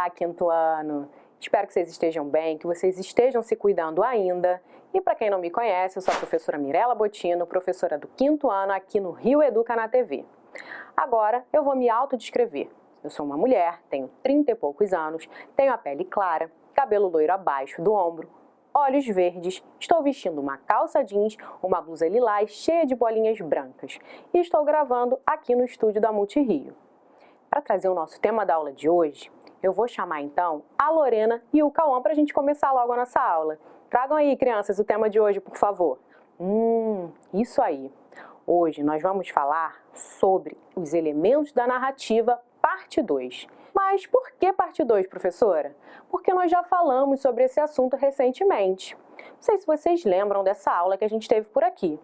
Olá, quinto ano! Espero que vocês estejam bem, que vocês estejam se cuidando ainda. E para quem não me conhece, eu sou a professora Mirela Botino, professora do quinto ano aqui no Rio Educa na TV. Agora eu vou me autodescrever. Eu sou uma mulher, tenho 30 e poucos anos, tenho a pele clara, cabelo loiro abaixo do ombro, olhos verdes, estou vestindo uma calça jeans, uma blusa lilás cheia de bolinhas brancas e estou gravando aqui no estúdio da Multirio. Para trazer o nosso tema da aula de hoje, eu vou chamar então a Lorena e o Cauã para a gente começar logo a nossa aula. Tragam aí, crianças, o tema de hoje, por favor. Isso aí. Hoje nós vamos falar sobre os elementos da narrativa, parte 2. Mas por que parte 2, professora? Porque nós já falamos sobre esse assunto recentemente. Não sei se vocês lembram dessa aula que a gente teve por aqui.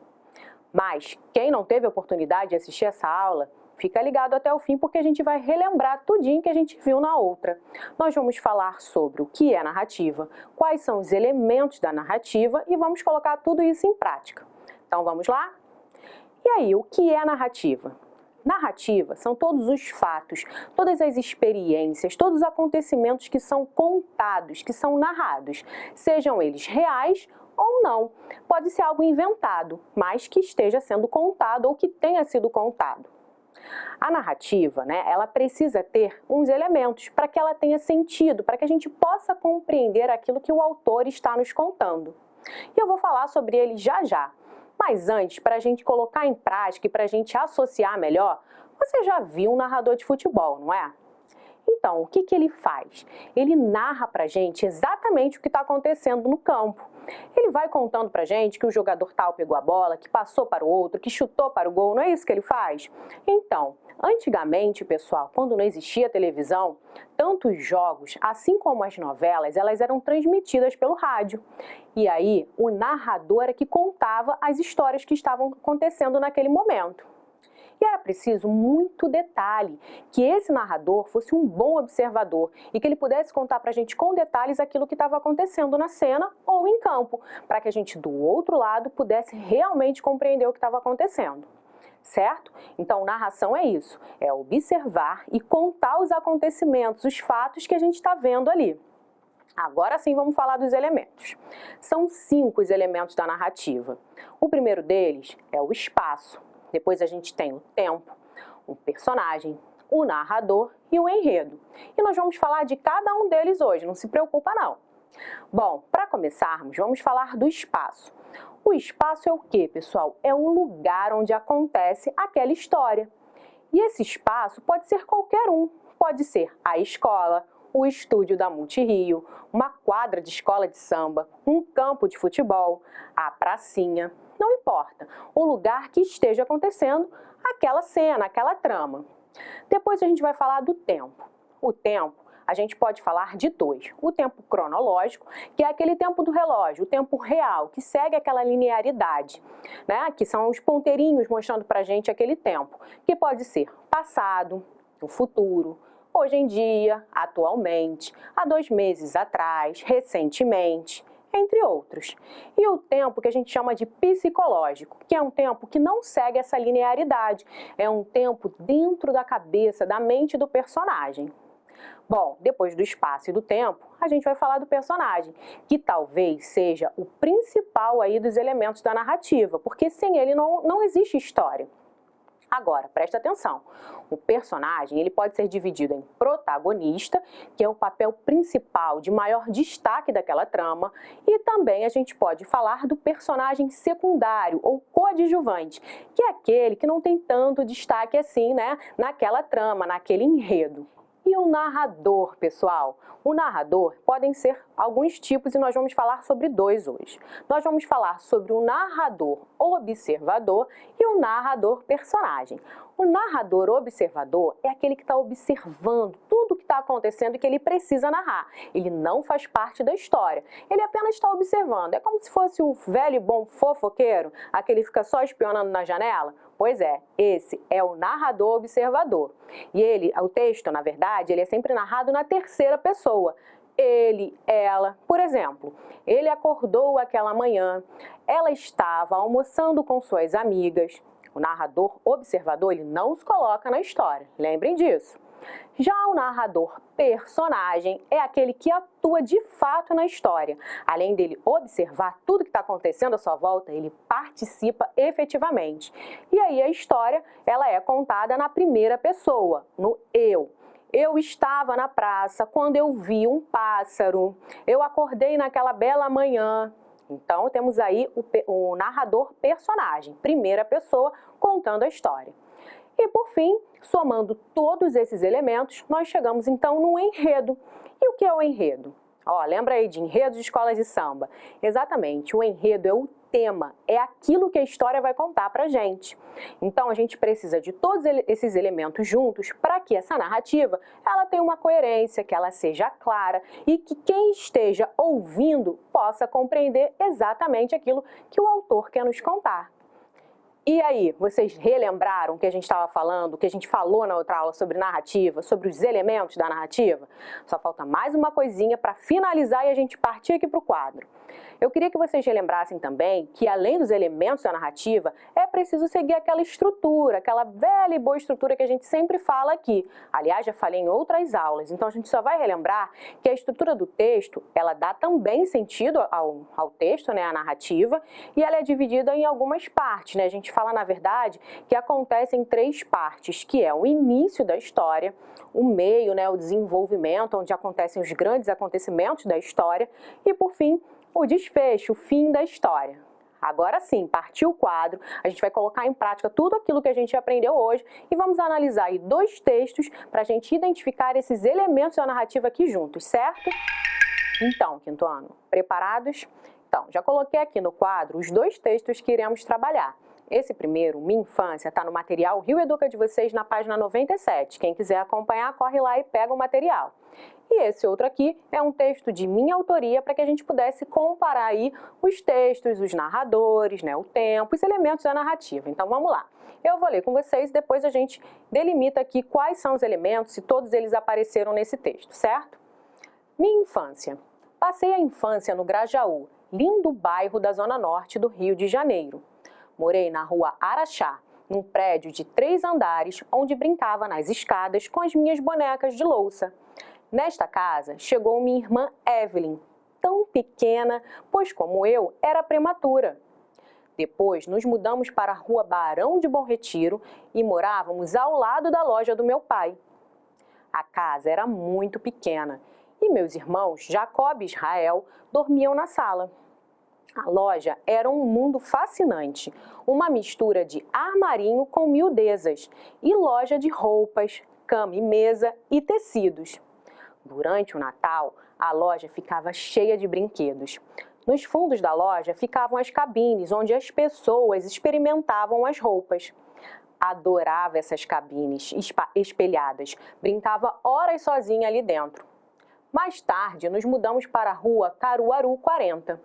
Mas quem não teve a oportunidade de assistir essa aula, fica ligado até o fim porque a gente vai relembrar tudinho que a gente viu na outra. Nós vamos falar sobre o que é narrativa, quais são os elementos da narrativa e vamos colocar tudo isso em prática. Então vamos lá? E aí, o que é narrativa? Narrativa são todos os fatos, todas as experiências, todos os acontecimentos que são contados, que são narrados, sejam eles reais ou não. Pode ser algo inventado, mas que esteja sendo contado ou que tenha sido contado. A narrativa, ela precisa ter uns elementos para que ela tenha sentido, para que a gente possa compreender aquilo que o autor está nos contando. E eu vou falar sobre ele já já. Mas antes, para a gente colocar em prática e para a gente associar melhor, você já viu um narrador de futebol, não é? Então, o que ele faz? Ele narra para a gente exatamente o que está acontecendo no campo. Ele vai contando para a gente que o jogador tal pegou a bola, que passou para o outro, que chutou para o gol, não é isso que ele faz? Então, antigamente, pessoal, quando não existia televisão, tanto os jogos, assim como as novelas, elas eram transmitidas pelo rádio. E aí, o narrador é que contava as histórias que estavam acontecendo naquele momento. E era preciso muito detalhe, que esse narrador fosse um bom observador e que ele pudesse contar para a gente com detalhes aquilo que estava acontecendo na cena ou em campo, para que a gente do outro lado pudesse realmente compreender o que estava acontecendo. Certo? Então, narração é isso, é observar e contar os acontecimentos, os fatos que a gente está vendo ali. Agora sim vamos falar dos elementos. São 5 os elementos da narrativa. O primeiro deles é o espaço. Depois a gente tem o tempo, o personagem, o narrador e o enredo. E nós vamos falar de cada um deles hoje, não se preocupa não. Bom, para começarmos, vamos falar do espaço. O espaço é o quê, pessoal? É o lugar onde acontece aquela história. E esse espaço pode ser qualquer um. Pode ser a escola, o estúdio da Multirio, uma quadra de escola de samba, um campo de futebol, a pracinha. Não importa, o lugar que esteja acontecendo aquela cena, aquela trama. Depois a gente vai falar do tempo. O tempo, a gente pode falar de 2. O tempo cronológico, que é aquele tempo do relógio, o tempo real, que segue aquela linearidade, que são os ponteirinhos mostrando pra gente aquele tempo, que pode ser passado, o futuro, hoje em dia, atualmente, há 2 meses atrás, recentemente, entre outros. E o tempo que a gente chama de psicológico, que é um tempo que não segue essa linearidade, é um tempo dentro da cabeça, da mente do personagem. Bom, depois do espaço e do tempo, a gente vai falar do personagem, que talvez seja o principal aí dos elementos da narrativa, porque sem ele não existe história. Agora, presta atenção, o personagem ele pode ser dividido em protagonista, que é o papel principal de maior destaque daquela trama, e também a gente pode falar do personagem secundário ou coadjuvante, que é aquele que não tem tanto destaque assim, naquela trama, naquele enredo. E o narrador, pessoal? O narrador podem ser alguns tipos e nós vamos falar sobre 2 hoje. Nós vamos falar sobre o narrador observador e o narrador personagem. O narrador observador é aquele que está observando tudo o que está acontecendo e que ele precisa narrar. Ele não faz parte da história, ele apenas está observando. É como se fosse o velho e bom fofoqueiro, aquele que fica só espionando na janela. Pois é, esse é o narrador observador. E o texto, na verdade, ele é sempre narrado na terceira pessoa. Ele, ela, por exemplo, ele acordou aquela manhã, ela estava almoçando com suas amigas. O narrador observador, ele não os coloca na história, lembrem disso. Já o narrador personagem é aquele que atua de fato na história. Além dele observar tudo que está acontecendo à sua volta, ele participa efetivamente. E aí a história, ela é contada na primeira pessoa, no eu. Eu estava na praça quando eu vi um pássaro. Eu acordei naquela bela manhã. Então, temos aí o narrador personagem, primeira pessoa, contando a história. E, por fim, somando todos esses elementos, nós chegamos, então, no enredo. E o que é o enredo? Lembra aí de enredo de escolas de samba? Exatamente, o enredo é o tema, é aquilo que a história vai contar pra gente. Então, a gente precisa de todos esses elementos juntos para que essa narrativa ela tenha uma coerência, que ela seja clara e que quem esteja ouvindo possa compreender exatamente aquilo que o autor quer nos contar. E aí, vocês relembraram o que a gente estava falando, o que a gente falou na outra aula sobre narrativa, sobre os elementos da narrativa? Só falta mais uma coisinha para finalizar e a gente partir aqui para o quadro. Eu queria que vocês relembrassem também que, além dos elementos da narrativa, é preciso seguir aquela estrutura, aquela velha e boa estrutura que a gente sempre fala aqui. Aliás, já falei em outras aulas, então a gente só vai relembrar que a estrutura do texto, ela dá também sentido ao texto, né, a narrativa, e ela é dividida em algumas partes, né? A gente fala, na verdade, que acontece em 3 partes, que é o início da história, o meio, né, o desenvolvimento, onde acontecem os grandes acontecimentos da história, e, por fim, o desfecho, o fim da história. Agora sim, partiu o quadro, a gente vai colocar em prática tudo aquilo que a gente aprendeu hoje e vamos analisar aí 2 textos para a gente identificar esses elementos da narrativa aqui juntos, certo? Então, quinto ano, preparados? Então, já coloquei aqui no quadro os 2 textos que iremos trabalhar. Esse primeiro, Minha Infância, está no material Rio Educa de vocês na página 97. Quem quiser acompanhar, corre lá e pega o material. E esse outro aqui é um texto de minha autoria para que a gente pudesse comparar aí os textos, os narradores, né, o tempo, os elementos da narrativa. Então vamos lá. Eu vou ler com vocês e depois a gente delimita aqui quais são os elementos, se todos eles apareceram nesse texto, certo? Minha infância. Passei a infância no Grajaú, lindo bairro da zona norte do Rio de Janeiro. Morei na rua Araxá, num prédio de 3 andares, onde brincava nas escadas com as minhas bonecas de louça. Nesta casa, chegou minha irmã Evelyn, tão pequena, pois como eu, era prematura. Depois, nos mudamos para a rua Barão de Bom Retiro e morávamos ao lado da loja do meu pai. A casa era muito pequena e meus irmãos, Jacob e Israel, dormiam na sala. A loja era um mundo fascinante, uma mistura de armarinho com miudezas e loja de roupas, cama e mesa e tecidos. Durante o Natal, a loja ficava cheia de brinquedos. Nos fundos da loja ficavam as cabines onde as pessoas experimentavam as roupas. Adorava essas cabines espelhadas, brincava horas sozinha ali dentro. Mais tarde, nos mudamos para a rua Caruaru 40.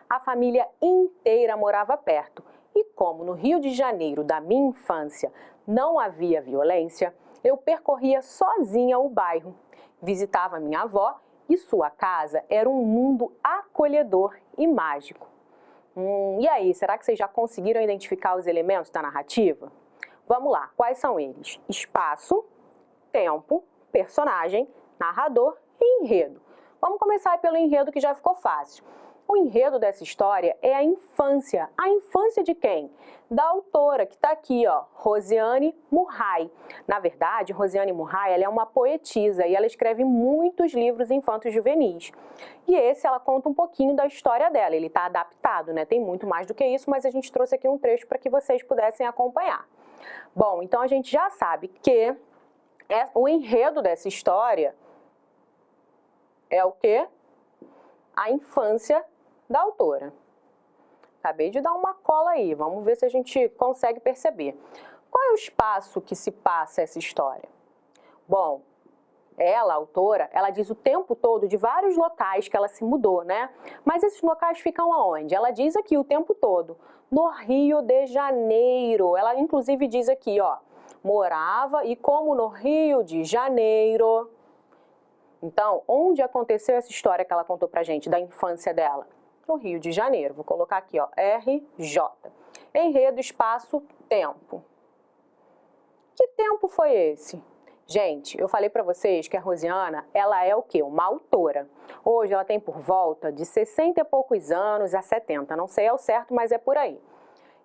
A família inteira morava perto e, como no Rio de Janeiro da minha infância não havia violência, eu percorria sozinha o bairro. Visitava minha avó e sua casa era um mundo acolhedor e mágico. E aí, será que vocês já conseguiram identificar os elementos da narrativa? Vamos lá, quais são eles? Espaço, tempo, personagem, narrador e enredo. Vamos começar pelo enredo que já ficou fácil. O enredo dessa história é a infância. A infância de quem? Da autora, que está aqui, ó, Rosiane Murray. Na verdade, Rosiane Murray, ela é uma poetisa e ela escreve muitos livros infantos juvenis. E esse, ela conta um pouquinho da história dela. Ele está adaptado, né? Tem muito mais do que isso, mas a gente trouxe aqui um trecho para que vocês pudessem acompanhar. Bom, então a gente já sabe que o enredo dessa história é o quê? A infância da autora. Acabei de dar uma cola aí, vamos ver se a gente consegue perceber. Qual é o espaço que se passa essa história? Bom, ela, a autora, ela diz o tempo todo de vários locais que ela se mudou, né? Mas esses locais ficam aonde? Ela diz aqui o tempo todo, no Rio de Janeiro. Ela inclusive diz aqui, ó, morava e como no Rio de Janeiro. Então, onde aconteceu essa história que ela contou pra gente, da infância dela? No Rio de Janeiro. Vou colocar aqui, ó, RJ. Enredo, espaço, tempo. Que tempo foi esse? Gente, eu falei para vocês que a Rosiana, ela é o quê? Uma autora. Hoje ela tem por volta de 60 e poucos anos a 70, não sei ao certo, mas é por aí.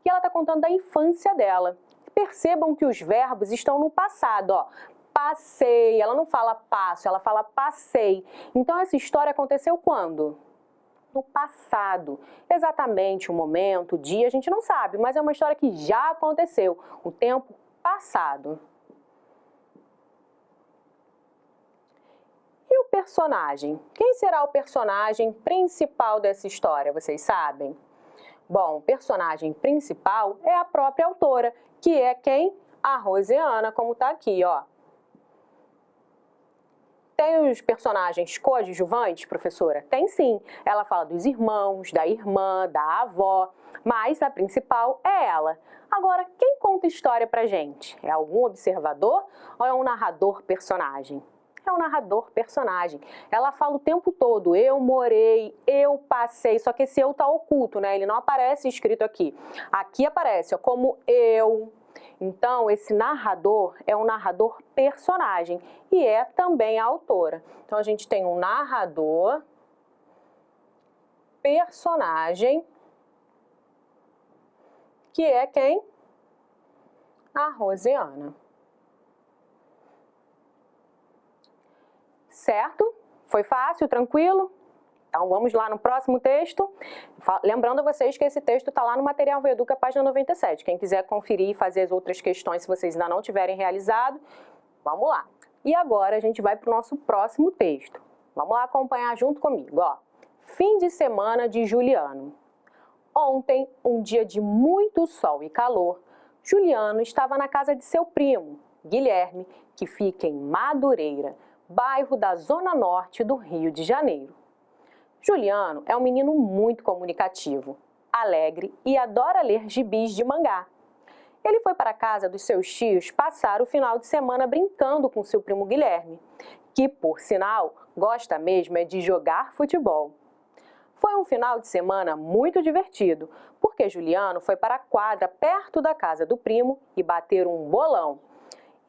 E ela está contando da infância dela. Percebam que os verbos estão no passado, ó. Passei, ela não fala passo, ela fala passei. Então essa história aconteceu quando? No passado. Exatamente o momento, o dia, a gente não sabe, mas é uma história que já aconteceu, o tempo passado. E o personagem? Quem será o personagem principal dessa história, vocês sabem? Bom, o personagem principal é a própria autora, que é quem? A Rosiana, como tá aqui, ó. Tem os personagens coadjuvantes, professora? Tem sim. Ela fala dos irmãos, da irmã, da avó, mas a principal é ela. Agora, quem conta história pra gente? É algum observador ou é um narrador personagem? É um narrador personagem. Ela fala o tempo todo, eu morei, eu passei, só que esse eu tá oculto, né? Ele não aparece escrito aqui. Aqui aparece, ó, como eu. Então, esse narrador é um narrador personagem e é também a autora. Então, a gente tem um narrador personagem, que é quem? A Rosiana. Certo? Foi fácil, tranquilo? Então vamos lá no próximo texto. Lembrando a vocês que esse texto está lá no Material Veeduca, página 97. Quem quiser conferir e fazer as outras questões, se vocês ainda não tiverem realizado, vamos lá. E agora a gente vai para o nosso próximo texto. Vamos lá acompanhar junto comigo, ó. Fim de semana de Juliano. Ontem, um dia de muito sol e calor, Juliano estava na casa de seu primo, Guilherme, que fica em Madureira, bairro da Zona Norte do Rio de Janeiro. Juliano é um menino muito comunicativo, alegre e adora ler gibis de mangá. Ele foi para a casa dos seus tios passar o final de semana brincando com seu primo Guilherme, que, por sinal, gosta mesmo é de jogar futebol. Foi um final de semana muito divertido, porque Juliano foi para a quadra perto da casa do primo e bateram um bolão.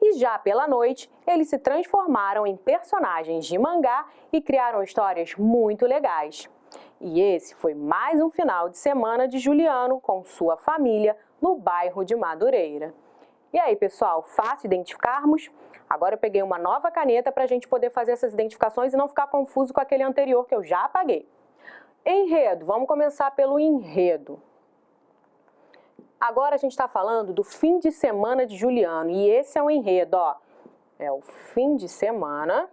E já pela noite, eles se transformaram em personagens de mangá e criaram histórias muito legais. E esse foi mais um final de semana de Juliano com sua família no bairro de Madureira. E aí, pessoal, fácil identificarmos? Agora eu peguei uma nova caneta para a gente poder fazer essas identificações e não ficar confuso com aquele anterior que eu já apaguei. Enredo, vamos começar pelo enredo. Agora a gente está falando do fim de semana de Juliano e esse é o enredo, ó. É o fim de semana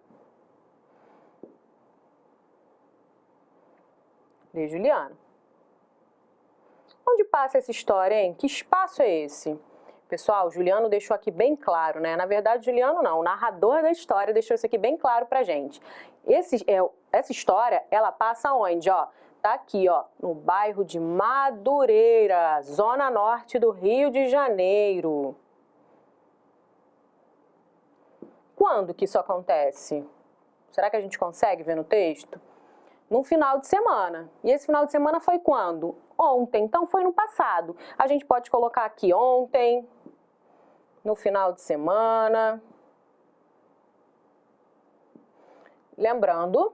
de Juliano. Onde passa essa história, hein? Que espaço é esse? Pessoal, Juliano deixou aqui bem claro, né? Na verdade, Juliano não, o narrador da história deixou isso aqui bem claro pra gente. Essa história, ela passa onde, ó? Tá aqui, ó, no bairro de Madureira, zona norte do Rio de Janeiro. Quando que isso acontece? Será que a gente consegue ver no texto? Num final de semana. E esse final de semana foi quando? Ontem, então foi no passado. A gente pode colocar aqui ontem, no final de semana. Lembrando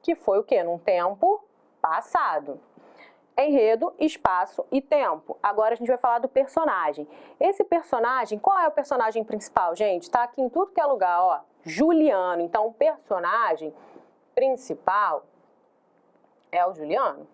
que foi o quê? Num tempo passado. Enredo, espaço e tempo. Agora a gente vai falar do personagem. Esse personagem, qual é o personagem principal, gente? Tá aqui em tudo que é lugar, ó. Juliano. Então, o personagem principal é o Juliano.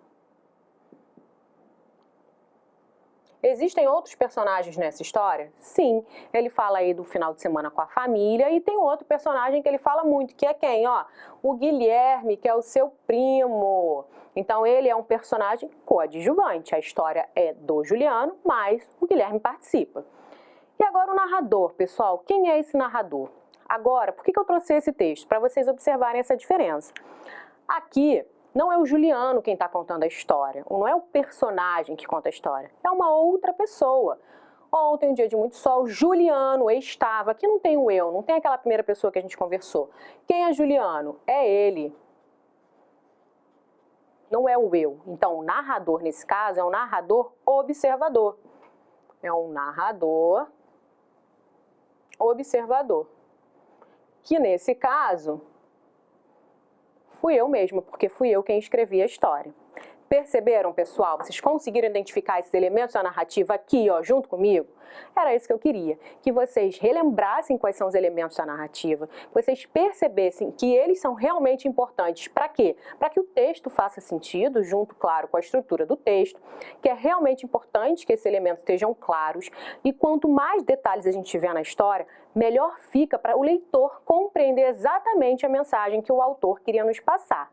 Existem outros personagens nessa história? Sim, ele fala aí do final de semana com a família e tem outro personagem que ele fala muito, que é quem? Ó, o Guilherme, que é o seu primo. Então ele é um personagem coadjuvante. A história é do Juliano, mas o Guilherme participa. E agora o narrador, pessoal. Quem é esse narrador? Agora, por que eu trouxe esse texto? Para vocês observarem essa diferença. Aqui não é o Juliano quem está contando a história, não é o personagem que conta a história, é uma outra pessoa. Ontem, um dia de muito sol, Juliano estava, aqui não tem o eu, não tem aquela primeira pessoa que a gente conversou. Quem é Juliano? É ele. Não é o eu. Então, o narrador, nesse caso, é um narrador observador. É um narrador observador. que nesse caso fui eu mesma, porque fui eu quem escrevi a história. Perceberam, pessoal? Vocês conseguiram identificar esses elementos da narrativa aqui, ó, junto comigo? Era isso que eu queria, que vocês relembrassem quais são os elementos da narrativa, que vocês percebessem que eles são realmente importantes. Para quê? Para que o texto faça sentido, junto, claro, com a estrutura do texto, que é realmente importante que esses elementos estejam claros, e quanto mais detalhes a gente tiver na história, melhor fica para o leitor compreender exatamente a mensagem que o autor queria nos passar.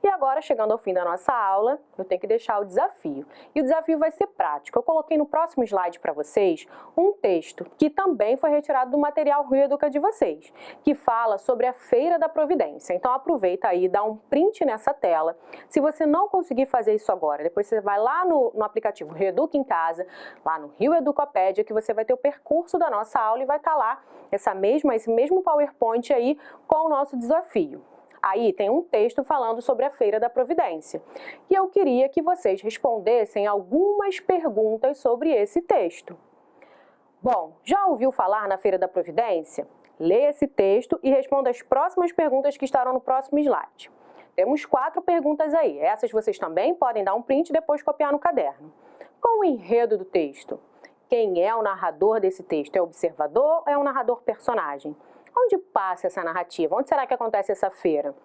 E agora, chegando ao fim da nossa aula, eu tenho que deixar o desafio. E o desafio vai ser prático. Eu coloquei no próximo slide para vocês um texto que também foi retirado do material Rio Educa de vocês, que fala sobre a Feira da Providência. Então aproveita aí, dá um print nessa tela. Se você não conseguir fazer isso agora, depois você vai lá no aplicativo Rio Educa em Casa, lá no Rio Educopédia, que você vai ter o percurso da nossa aula e vai estar lá esse mesmo PowerPoint aí com o nosso desafio. Aí tem um texto falando sobre a Feira da Providência. E eu queria que vocês respondessem algumas perguntas sobre esse texto. Bom, já ouviu falar na Feira da Providência? Leia esse texto e responda as próximas perguntas que estarão no próximo slide. Temos 4 perguntas aí. Essas vocês também podem dar um print e depois copiar no caderno. Qual o enredo do texto? Quem é o narrador desse texto? É o observador ou é o narrador personagem? Onde passa essa narrativa? Onde será que acontece essa feira?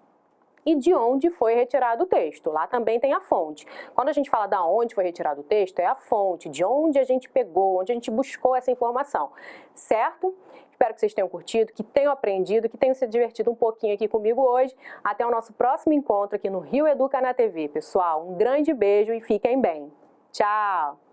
E de onde foi retirado o texto? Lá também tem a fonte. Quando a gente fala de onde foi retirado o texto, é a fonte, de onde a gente pegou, onde a gente buscou essa informação, certo? Espero que vocês tenham curtido, que tenham aprendido, que tenham se divertido um pouquinho aqui comigo hoje. Até o nosso próximo encontro aqui no Rio Educa na TV. Pessoal, um grande beijo e fiquem bem. Tchau!